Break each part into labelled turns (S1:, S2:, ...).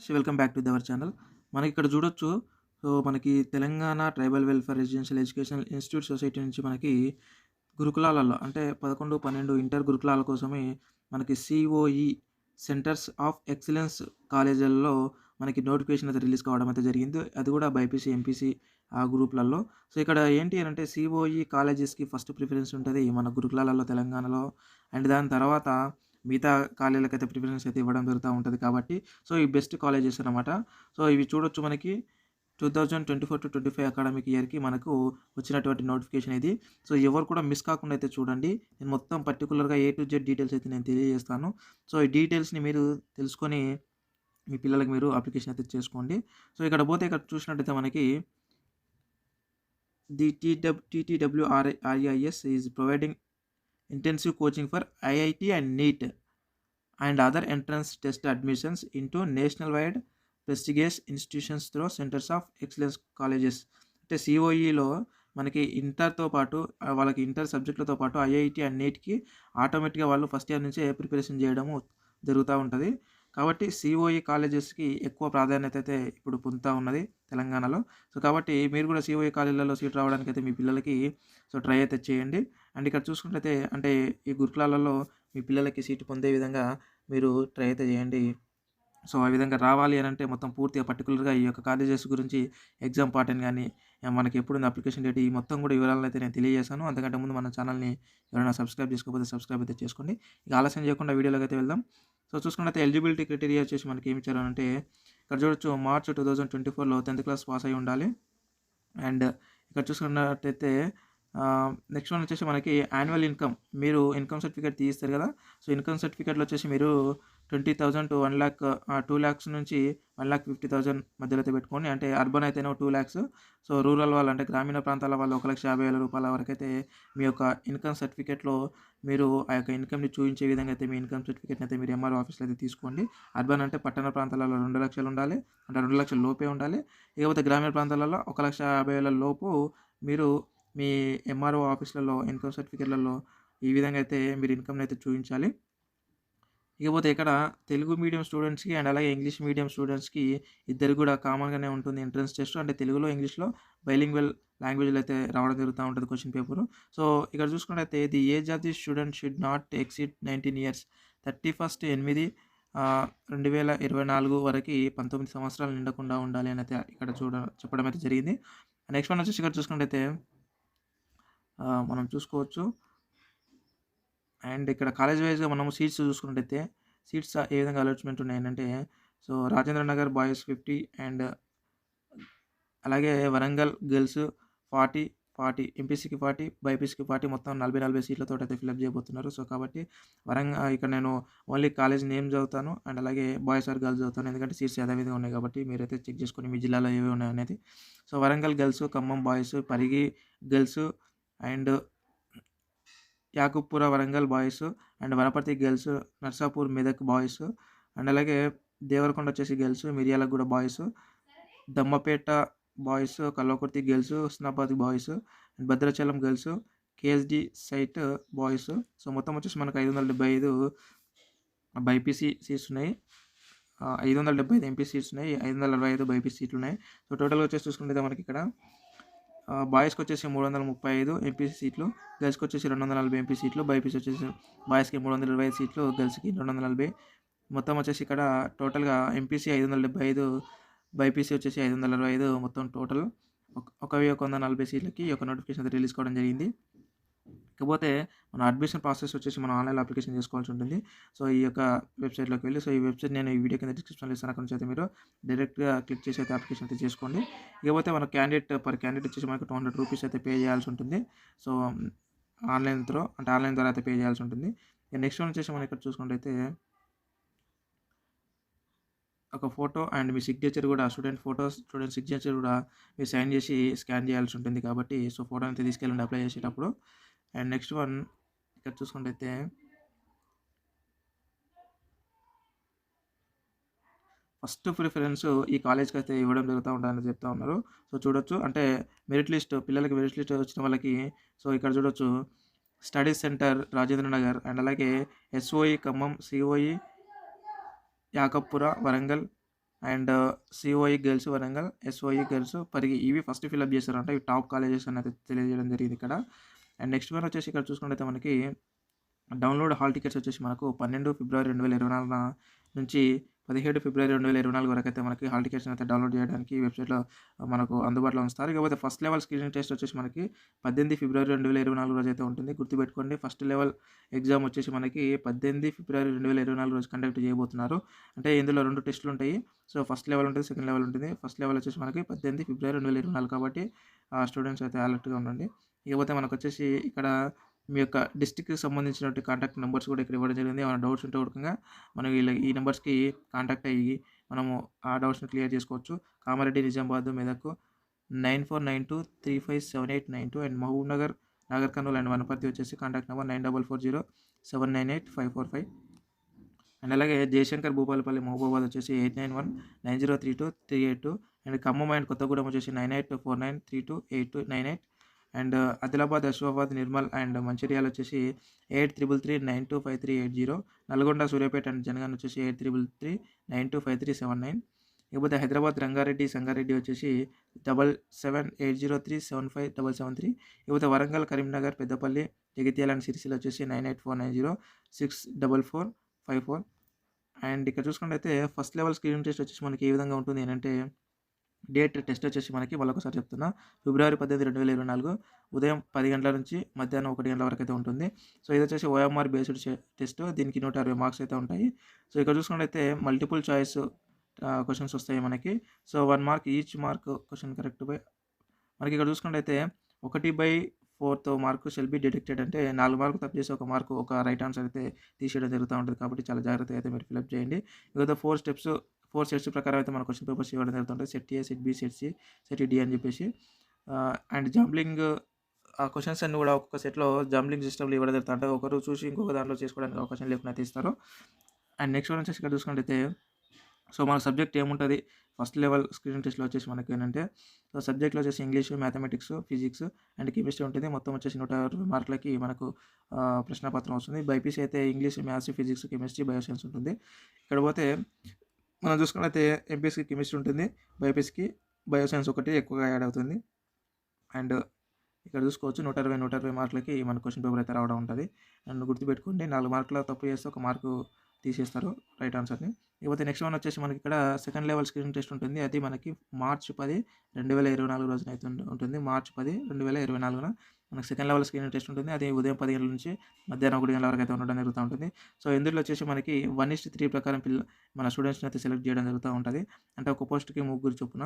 S1: Friends, welcome back to our channel. మనకి ఇక్కడ చూడొచ్చు. సో, మనకి Telangana tribal welfare residential educational institute society నుంచి మనకి గురుకులాలలో అంటే 11, 12 ఇంటర్ గురుకులాల కోసమే మనకి సిఓఈ సెంటర్స్ ఆఫ్ ఎక్సలెన్స్ కాలేజీలలో మనకి నోటిఫికేషన్ అయితే రిలీజ్ కావడం అయితే జరిగింది. అది కూడా బైపీసీ, ఎంపీసీ ఆ గ్రూప్‌లలో. సో, ఇక్కడ ఏంటి అనంటే సిఓఈ కాలేజెస్‌కి ఫస్ట్ ప్రిఫరెన్స్ ఉంటది మన గురుకులాలలో తెలంగాణలో. అండ్ దాని తర్వాత మిగతా కాలేజీలకైతే ప్రిఫరెన్స్ అయితే ఇవ్వడం జరుగుతా ఉంటది కాబట్టి, సో, ఈ బెస్ట్ కాలేజెస్ అనమాట. సో, ఇవి చూడొచ్చు మనకి 2024-25 అకాడమిక్ ఇయర్‌కి మనకు వచ్చినటువంటి నోటిఫికేషన్ ఇది. సో, ఎవరు కూడా మిస్ కాకుండా అయితే చూడండి. నేను మొత్తం పర్టిక్యులర్‌గా ఏ టు జెడ్ డీటెయిల్స్ అయితే నేను తెలియజేస్తాను. సో, ఈ డీటెయిల్స్‌ని మీరు తెలుసుకొని మీ పిల్లలకి మీరు అప్లికేషన్ అయితే చేసుకోండి. సో, ఇక్కడ పోతే ఇక్కడ చూసినట్టయితే మనకి the TTWRIS is providing intensive coaching for IIT and NEET and other entrance test admissions into national wide prestigious institutions through centres of excellence colleges. అంటే సిఓఈలో మనకి ఇంటర్‌తో పాటు వాళ్ళకి ఇంటర్ సబ్జెక్టులతో పాటు ఐఐటీ అండ్ నీట్‌కి ఆటోమేటిక్‌గా వాళ్ళు ఫస్ట్ ఇయర్ నుంచే ప్రిపరేషన్ చేయడము జరుగుతా ఉంటది. కాబట్టి సిఓఈ కాలేజెస్‌కి ఎక్కువ ప్రాధాన్యత అయితే ఇప్పుడు పొందుతా ఉన్నది తెలంగాణలో. సో, కాబట్టి మీరు కూడా సిఓఈ కాలేజీలలో సీట్ రావడానికైతే మీ పిల్లలకి సో, ట్రై అయితే చేయండి. అండ్ ఇక్కడ చూసుకున్నట్లయితే అంటే ఈ గురుకులాలలో మీ పిల్లలకి సీటు పొందే విధంగా మీరు ట్రై అయితే చేయండి. సో, ఆ విధంగా రావాలి అనంటే మొత్తం పూర్తిగా పర్టిక్యులర్‌గా ఈ యొక్క కాలేజెస్ గురించి ఎగ్జామ్ పాటర్న్ గాని, మనకి ఎప్పుడుంది అప్లికేషన్ డేట్ ఈ మొత్తం కూడా వివరాలనైతే నేను తెలియజేశాను. అంతకంటే ముందు మన ఛానల్‌ని ఎవరైనా సబ్స్క్రైబ్ చేసుకోకపోతే సబ్స్క్రైబ్ అయితే చేసుకోండి. ఇక ఆలస్యం చేయకుండా వీడియోలోకైతే వెళ్దాం. సో, చూసుకున్నట్లయితే ఎలిజిబిలిటీ క్రైటీరియా వచ్చేసి మనకి ఏమి ఇచ్చారనంటే ఇక్కడ చూడొచ్చు మార్చ్ 2024లో 10థ్ క్లాస్ పాస్ అయ్యి ఉండాలి. అండ్ ఇక్కడ చూసుకున్నట్టయితే నెక్స్ట్ వన్ వచ్చేసి మనకి యాన్యువల్ ఇన్‌కమ్. మీరు ఇన్‌కమ్ సర్టిఫికేట్ తీయిస్తారు కదా! సో, ఇన్‌కమ్ సర్టిఫికేట్‌లో వచ్చేసి మీరు 20,000 టు 1,00,000 2,00,000 నుంచి 1,50,000 మధ్యలో అయితే పెట్టుకోండి. అంటే అర్బన్ అయితేనేమో 2,00,000. సో, రూరల్ వాళ్ళు అంటే గ్రామీణ ప్రాంతాల వాళ్ళు రూ. 1,50,000 వరకైతే మీ యొక్క ఇన్‌కమ్ సర్టిఫికేట్‌లో మీరు ఆ యొక్క ఇన్‌కమ్‌ని చూయించే విధంగా అయితే మీ ఇన్‌కమ్ సర్టిఫికేట్‌ని అయితే మీరు ఎంఆర్ఓ ఆఫీస్‌లో అయితే తీసుకోండి. అర్బన్ అంటే పట్టణ ప్రాంతాలలో 2,00,000 ఉండాలి. అంటే 2,00,000 లోపే ఉండాలి. ఇకపోతే గ్రామీణ ప్రాంతాలలో 1,50,000 లోపు మీరు మీ ఎంఆర్ఓ ఆఫీస్‌లలో ఇన్‌కమ్ సర్టిఫికేట్‌లలో ఈ విధంగా అయితే మీరు ఇన్‌కమ్‌నైతే చూయించాలి. ఇకపోతే ఇక్కడ తెలుగు మీడియం స్టూడెంట్స్‌కి అండ్ అలాగే ఇంగ్లీష్ మీడియం స్టూడెంట్స్‌కి ఇద్దరికి కూడా కామన్‌గానే ఉంటుంది ఎంట్రన్స్ టెస్ట్. అంటే తెలుగులో, ఇంగ్లీష్‌లో బైలింగ్వల్ లాంగ్వేజ్‌లో అయితే రావడం జరుగుతా ఉంటది క్వెషన్ పేపరు. సో, ఇక్కడ చూసుకున్నట్టయితే the age of the student should not exceed 19 years. 31/8 2024 వరకి 19 సంవత్సరాలు నిండకుండా ఉండాలి అని అయితే ఇక్కడ చెప్పడం అయితే జరిగింది. నెక్స్ట్ వన్ వచ్చేసి ఇక్కడ చూసుకున్నట్టయితే మనం చూసుకోవచ్చు. అండ్ ఇక్కడ కాలేజ్ వైస్‌గా మనము సీట్స్ చూసుకున్నట్టయితే సీట్స్ ఏ విధంగా అలాట్‌మెంట్ ఉన్నాయనంటే so, Rajendra Nagar boys 50 and అలాగే వరంగల్ గర్ల్స్ 40, 40 ఎంపీసీకి 40, బైపీసీకి 40 మొత్తం 40, 40 సీట్లతోటైతే ఫిలప్ చేయబోతున్నారు. సో, కాబట్టి ఇక్కడ నేను ఓన్లీ కాలేజ్ నేమ్ చదువుతాను. అండ్ అలాగే బాయ్స్ ఆర్ గర్ల్స్ చదువుతాను. ఎందుకంటే సీట్స్ యథావిధిగా ఉన్నాయి కాబట్టి మీరైతే చెక్ చేసుకొని మీ జిల్లాలో ఏవేవి ఉన్నాయనేది. So, Warangal girls, Khammam boys, Parigi girls and Yakutpura Warangal boys and Wanaparthy girls, Narsapur Medak boys and అలాగే దేవరకొండ వచ్చేసి girls, Miryalaguda boys, Dammapeta boys, Kalwakurthy girls, Husnabad boys and Bhadrachalam girls, KSD site boys. So, మొత్తం వచ్చేసి మనకు 575 బైపీసీ సీట్స్ ఉన్నాయి. 575 ఎంపీసీ సీట్స్ ఉన్నాయి. 565 బైపీసీ సీట్లు ఉన్నాయి. సో, టోటల్‌గా వచ్చేసి చూసుకుంటే మనకి ఇక్కడ బాయ్స్‌కి వచ్చేసి 335 ఎంపీసీ సీట్లు, గర్ల్స్‌కి వచ్చేసి 240 ఎంపీ సీట్లు, బైపీసీ వచ్చేసి బాయ్స్‌కి 325 సీట్లు, గర్ల్స్‌కి 240. మొత్తం వచ్చేసి ఇక్కడ టోటల్‌గా ఎంపీసీ 575, బైపీసీ వచ్చేసి 565 మొత్తం టోటల్ 1,140 సీట్లకి ఈ యొక్క నోటిఫికేషన్ అయితే రిలీజ్ కావడం జరిగింది. ఇకపోతే మన అడ్మిషన్ ప్రాసెస్ వచ్చేసి మనం ఆన్‌లైన్‌లో అప్లికేషన్ చేసుకోవాల్సి ఉంటుంది. సో, ఈ యొక్క వెబ్‌సైట్‌లోకి వెళ్లి సో, ఈ వెబ్‌సైట్ నేను ఈ వీడియో కింద డిస్క్రిప్షన్‌లో ఇస్తాను. అక్కడి నుంచి అయితే మీరు డైరెక్ట్‌గా క్లిక్ చేసి అయితే అప్లికేషన్ అయితే చేసుకోండి. ఇకపోతే మన పర్ క్యాండిడేట్ వచ్చేసి మనకు రూ. 200 అయితే పే చేయాల్సి ఉంటుంది. సో, ఆన్‌లైన్ ద్వారా అయితే పే చేయాల్సి ఉంటుంది. నెక్స్ట్ వన్ వచ్చేసి మనం ఇక్కడ చూసుకున్నట్టయితే ఒక ఫోటో అండ్ మీ సిగ్నేచర్ కూడా స్టూడెంట్ సిగ్నేచర్ కూడా మీరు సైన్ చేసి స్కాన్ చేయాల్సి ఉంటుంది కాబట్టి సో, ఫోటో అయితే తీసుకెళ్ళండి అప్లై చేసేటప్పుడు. అండ్ నెక్స్ట్ వన్ ఇక్కడ చూసుకున్నట్టయితే ఫస్ట్ ప్రిఫరెన్స్ ఈ కాలేజ్‌కి అయితే ఇవ్వడం జరుగుతా ఉంటదని చెప్తా ఉన్నారు. సో, చూడొచ్చు అంటే పిల్లలకి మెరిట్ లిస్ట్ వచ్చిన వాళ్ళకి సో, ఇక్కడ చూడొచ్చు study centre Rajendra Nagar and అలాగే SOE Khammam, COE Yakutpura Warangal and COE girls Warangal, SOE girls Parigi. ఇవి ఫస్ట్ ఫిల్అప్ చేశారంట. ఇవి టాప్ కాలేజెస్ అని అయితే తెలియజేయడం జరిగింది ఇక్కడ. అండ్ నెక్స్ట్ వన్ వచ్చేసి ఇక్కడ చూసుకున్నట్టయితే మనకి డౌన్లోడ్ హాల్ టికెట్స్ వచ్చేసి మనకు 12 ఫిబ్రవరి 2024 నుంచి 17 ఫిబ్రవరి 2024 వరకు అయితే మనకి హాల్ టికెట్స్ని అయితే డౌన్లోడ్ చేయడానికి వెబ్సైట్లో మనకు అందుబాటులో ఉంచుతారు. ఇకపోతే ఫస్ట్ లెవెల్ స్క్రీనింగ్ టెస్ట్ వచ్చేసి మనకి 18 ఫిబ్రవరి 2024 రోజు అయితే ఉంటుంది. గుర్తుపెట్టుకోండి, ఫస్ట్ లెవెల్ ఎగ్జామ్ వచ్చేసి మనకి 18 ఫిబ్రవరి 2024 రోజు కండక్ట్ చేయబోతున్నారు. అంటే ఇందులో 2 టెస్టులు ఉంటాయి. సో ఫస్ట్ లెవెల్ ఉంటుంది, సెకండ్ లెవెల్ ఉంటుంది. ఫస్ట్ లెవెల్ వచ్చేసి మనకి 18 ఫిబ్రవరి 2024 కాబట్టి స్టూడెంట్స్ అయితే అలర్ట్గా ఉండండి. ఇకపోతే మనకు వచ్చేసి ఇక్కడ మీ యొక్క డిస్ట్రిక్ట్‌కి సంబంధించినటువంటి కాంటాక్ట్ నంబర్స్ కూడా ఇక్కడ ఇవ్వడం జరిగింది. ఏమైనా డౌట్స్ ఉంటే గనుక మనం ఈ నంబర్స్‌కి కాంటాక్ట్ అయ్యి మనము ఆ డౌట్స్‌ని క్లియర్ చేసుకోవచ్చు. కామారెడ్డి, నిజామాబాద్, మెదక్ 9492357892 అండ్ మహబూబ్‌నగర్, నాగర్ కర్నూల్ అండ్ వనపర్తి వచ్చేసి కాంటాక్ట్ నంబర్ 9440798545 అండ్ అలాగే జయశంకర్, భూపాలపల్లి, మహబూబాబాద్ వచ్చేసి 8919032382 అండ్ ఖమ్మం అండ్ కొత్తగూడెం వచ్చేసి 9849328298 అండ్ ఆదిలాబాద్, అసిఫాబాద్, నిర్మల్ అండ్ మంచిర్యాల వచ్చేసి 8339253880 నల్గొండ, సూర్యాపేట అండ్ జనగాం వచ్చేసి 83392539 ఇకపోతే హైదరాబాద్, రంగారెడ్డి, సంగారెడ్డి వచ్చేసి 7780375773 ఇకపోతే వరంగల్, కరీంనగర్, పెద్దపల్లి, జగిత్యాల అండ్ సిరిసిల్ల వచ్చేసి 9849064454 అండ్ ఇక్కడ చూసుకున్నట్టయితే ఫస్ట్ లెవెల్ స్క్రీనింగ్ టెస్ట్ వచ్చేసి మనకి ఏ విధంగా ఉంటుంది అంటే టెస్ట్ వచ్చేసి మనకి మళ్ళొకసారి చెప్తున్నా, ఫిబ్రవరి 18, 2024 ఉదయం 10 గంటల నుంచి మధ్యాహ్నం 1 గంటల వరకు అయితే ఉంటుంది. సో ఇది వచ్చేసి ఓఎంఆర్ బేస్డ్ టెస్ట్. దీనికి 160 మార్క్స్ అయితే ఉంటాయి. సో ఇక్కడ చూసుకున్నట్టయితే మల్టిపుల్ చాయిస్ క్వశ్చన్స్ వస్తాయి మనకి. So 1 mark each mark question correct by మనకి ఇక్కడ చూసుకున్నట్టయితే 1/4th mark shall be deducted అంటే 4 మార్కులు తప్పు చేసి 1 మార్కు ఒక రైట్ ఆన్సర్ అయితే తీసేయడం జరుగుతూ ఉంటుంది. కాబట్టి చాలా జాగ్రత్తగా అయితే మీరు ఫిల్అప్ చేయండి. ఇకపోతే 4 సెట్స్ ప్రకారం అయితే మన క్వశ్చన్ పేపర్స్ ఇవ్వడం జరుగుతుంటుంది. Set A, set B, set C, set D అని చెప్పేసి అండ్ జంబ్లింగ్ ఆ క్వశ్చన్స్ అన్ని కూడా ఒక్కొక్క సెట్లో జంబ్లింగ్ సిస్టమ్లో ఇవ్వడం జరుగుతుంది. అంటే ఒకరు చూసి ఇంకొక దాంట్లో చేసుకోవడానికి అవకాశం లేకుండా అయితే ఇస్తారు. అండ్ నెక్స్ట్ వన్ వచ్చేసి ఇక్కడ చూసుకుంటే సో మన సబ్జెక్ట్ ఏముంటుంది ఫస్ట్ లెవెల్ స్క్రీనింగ్ టెస్ట్లో వచ్చేసి మనకి ఏంటంటే సో సబ్జెక్ట్లో వచ్చేసి English, mathematics, physics and chemistry ఉంటుంది. మొత్తం వచ్చేసి 160 మార్కులకి మనకు ప్రశ్నపత్రం వస్తుంది. బైపీసీ అయితే English, maths, physics, chemistry, bioscience ఉంటుంది. ఇక్కడ పోతే మనం చూసుకున్నట్లయితే ఎంపీఎస్కి కెమిస్ట్రీ ఉంటుంది, బైపీసీకి బయోసైన్స్ ఒకటి ఎక్కువగా యాడ్ అవుతుంది. అండ్ ఇక్కడ చూసుకోవచ్చు 120 మార్కులకి మన క్వశ్చన్ పేపర్ అయితే రావడం ఉంటుంది. అండ్ గుర్తుపెట్టుకోండి 4 మార్కుల తప్పు చేస్తే 1 మార్కు తీసేస్తారు రైట్ ఆన్సర్ని. ఇకపోతే నెక్స్ట్ వన్ వచ్చేసి మనకి ఇక్కడ సెకండ్ లెవెల్ స్క్రీనింగ్ టెస్ట్ ఉంటుంది. అది మనకి మార్చి 10, 2024 రోజున అయితే ఉంటుంది. మార్చి 10, 2024 మనకి సెకండ్ లెవెల్ స్క్రీనింగ్ టెస్ట్ ఉంటుంది. అది ఉదయం 10 గంటల నుంచి మధ్యాహ్నం 1 గంటల వరకు అయితే ఉండడం జరుగుతూ ఉంటుంది. సో ఇందులో వచ్చేసి మనకి 1:3 ప్రకారం మన స్టూడెంట్స్ని అయితే సెలెక్ట్ చేయడం జరుగుతూ ఉంటుంది. అంటే ఒక పోస్ట్కి 3 చొప్పున.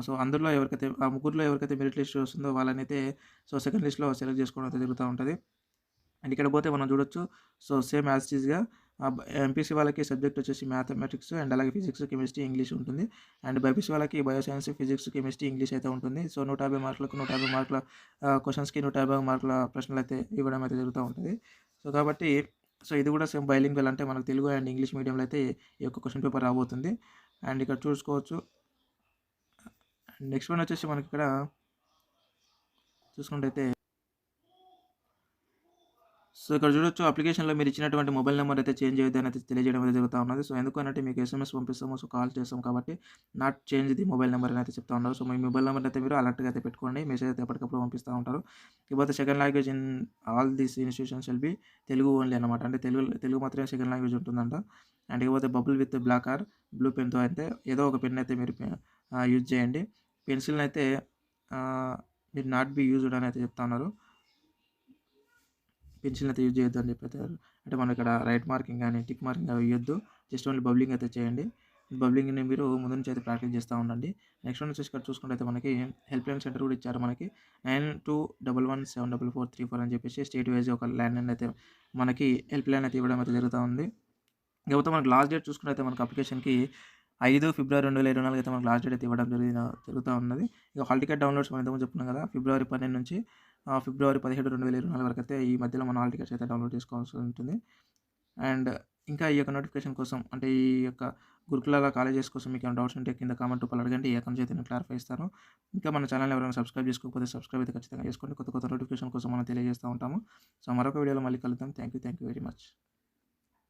S1: సో అందులో ఎవరికైతే ఆ ముగ్గురులో ఎవరికైతే మెరిట్ లిస్ట్ వస్తుందో వాళ్ళనైతే సో సెకండ్ లిస్ట్లో సెలెక్ట్ చేసుకోవడం అయితే జరుగుతూ ఉంటుంది. అండ్ ఇక్కడ పోతే మనం చూడొచ్చు సో సేమ్ యాజ్ టీజ్గా ఎంపీసీ వాళ్ళకి సబ్జెక్ట్ వచ్చేసి మ్యాథమెటిక్స్ అండ్ అలాగే ఫిజిక్స్, కెమిస్ట్రీ, ఇంగ్లీష్ ఉంటుంది. అండ్ బైపీసీ వాళ్ళకి బయోసైన్స్, ఫిజిక్స్, కెమిస్ట్రీ, ఇంగ్లీష్ అయితే ఉంటుంది. సో 150 మార్కులకు 150 మార్కుల క్వశ్చన్స్కి 150 మార్కుల ప్రశ్నలు అయితే ఇవ్వడం అయితే జరుగుతూ ఉంటుంది. సో కాబట్టి సో ఇది కూడా సేమ్ బైలింగ్వల్ అంటే మనకు తెలుగు అండ్ ఇంగ్లీష్ మీడియంలో అయితే ఈ యొక్క క్వశ్చన్ పేపర్ రాబోతుంది. అండ్ ఇక్కడ చూసుకోవచ్చు. నెక్స్ట్ వన్ వచ్చేసి మనకి ఇక్కడ చూసుకుంటే సో ఇక్కడ చూడొచ్చు అప్లికేషన్లో మీరు ఇచ్చినటువంటి మొబైల్ నెంబర్ అయితే చేంజ్ చేయొద్దు అని అయితే తెలియజేయడం అయితే జరుగుతూ ఉన్నది. సో ఎందుకంటే మీకు ఎస్ఎంఎస్ పంపిస్తాము, సో కాల్ చేస్తాం కాబట్టి not change the mobile number అని అయితే చెప్తా ఉన్నారు. సో మీ మొబైల్ నెంబర్ అయితే మీరు అలర్ట్గా అయితే పెట్టుకోండి. మెసేజ్ అయితే ఎప్పటికప్పుడు పంపిస్తూ ఉంటారు. ఇకపోతే second language in all these institutions will be Telugu only అనమాట. అంటే తెలుగు మాత్రమే సెకండ్ లాంగ్వేజ్ ఉంటుందంట. అండ్ ఇకపోతే bubble with black or blue పెన్తో అయితే ఏదో ఒక పెన్ అయితే మీరు యూజ్ చేయండి. పెన్సిల్ని అయితే మీరు నాట్ బి యూజ్డ్ అని అయితే చెప్తా ఉన్నారు. పెన్సిల్ అయితే యూజ్ చేయొద్దు అని చెప్పారు. అంటే మనం ఇక్కడ రైట్ మార్కింగ్ కానీ టిక్ మార్కింగ్ అవి ఇవ్వద్దు. జస్ట్ ఓన్లీ బబ్లింగ్ అయితే చేయండి. బబ్లింగ్ని మీరు ముందు నుంచి అయితే ప్రాక్టీస్ చేస్తూ ఉండండి. నెక్స్ట్ వన్ వచ్చేసి ఇక్కడ చూసుకుంటే అయితే మనకి హెల్ప్ లైన్ సెంటర్ కూడా ఇచ్చారు. మనకి 9211744434 అని చెప్పేసి స్టేట్ వైజ్ ఒక ల్యాండ్ లైన్ అయితే మనకి హెల్ప్ లైన్ అయితే ఇవ్వడం అయితే జరుగుతూ ఉంది. ఇకపోతే మనకి లాస్ట్ డేట్ చూసుకుంటే అయితే మనకి అప్లికేషన్కి 5 ఫిబ్రవరి 2024 అయితే మనకు లాస్ట్ డేట్ అయితే ఇవ్వడం జరుగుతూ ఉన్నది. ఇక హాల్ టికెట్ డౌన్లోడ్స్ మనం ఇంతకుముందు చెప్పుకున్నాం కదా, ఫిబ్రవరి 12 నుంచి ఫిబ్రవరి 17, 2024 వరకు అయితే ఈ మధ్యలో మన హాల్ టికెట్స్ అయితే డౌన్లోడ్ చేసుకోవాల్సి ఉంటుంది. అండ్ ఇంకా ఈ యొక్క నోటిఫికేషన్ కోసం అంటే ఈ యొక్క గురుకులాల కాలేజెస్ కోసం మీకు ఏమైనా డౌట్స్ ఉంటే కింద కామెంట్ రూపంలో అడగండి. ఏ అకౌంట్ అయితే నేను క్లారిఫై ఇస్తాను. ఇంకా మన ఛానల్ ఎవరైనా సబ్స్క్రైబ్ చేసుకోకపోతే సబ్స్క్రైబ్ అయితే ఖచ్చితంగా చేసుకోండి. కొత్త నోటిఫికేషన్ కోసం మనం తెలియజేస్తూ ఉంటాము. సో మరొక వీడియోలో మళ్ళీ కలుద్దాం. Thank you very much.